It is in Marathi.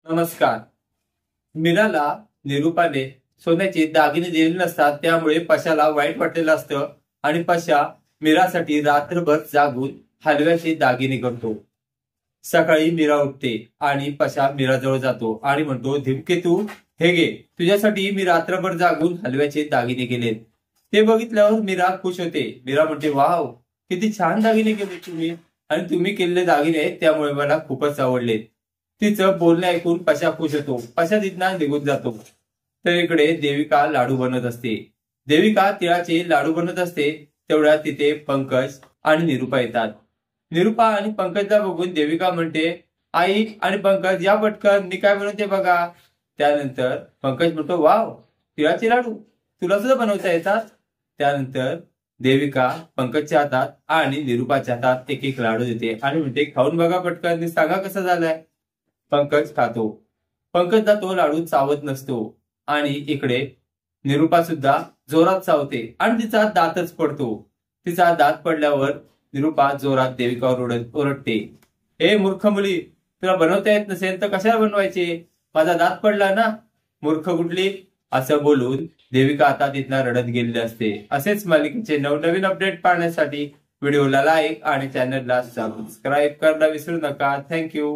नमस्कार. मीराला निरूपाने सोन्याचे दागिने दिलेले नसतात, त्यामुळे पशाला वाईट वाटलेलं असतं आणि पशा मीरासाठी रात्रभर जागून हलव्याचे दागिने करतो. सकाळी मीरा उठते आणि पशा मीराजवळ जातो आणि म्हणतो, धूमकेतू हे घे, तुझ्यासाठी मी रात्रभर जागून हलव्याचे दागिने केलेत. ते बघितल्यावर मीरा खुश होते. मीरा म्हणते, वाव, किती छान दागिने केले तुम्ही, आणि तुम्ही केलेले दागिने आहेत त्यामुळे मला खूपच आवडले. तिचं बोलणं ऐकून पशा खुश होतो. पशा तिथनं निघून जातो. तर इकडे देविका लाडू बनवत असते. देविका तिळाचे लाडू बनवत असते. तेवढ्यात तिथे पंकज आणि निरूपा येतात. निरूपा आणि पंकजला बघून देविका म्हणते, आई आणि पंकज या पटकन, मी काय बनवते बघा. त्यानंतर पंकज म्हणतो, वाव, तिळाचे लाडू तुला सुद्धा बनवता येतात. त्यानंतर देविका पंकजच्या हातात आणि निरूपाच्या हातात एक एक लाडू देते आणि म्हणते, खाऊन बघा पटकन, सांगा कसा झालाय. पंकज खातो. पंकजला तो लाडू चावत नसतो आणि इकडे निरूपा सुद्धा जोरात चावते आणि तिचा दातच पडतो. तिचा दात पडल्यावर निरूपा जोरात देविकावर ओरडते, हे मूर्ख मुली, तुला बनवता येत नसेल तर कशाला बनवायचे, माझा दात पडला ना, मूर्ख कुठली. असं बोलून देविका आता तिथनं रडत गेलेली असते. असेच मालिकेचे नवनवीन अपडेट पाहण्यासाठी व्हिडिओला लाईक आणि चॅनलला सबस्क्राईब करायला विसरू नका. थँक्यू.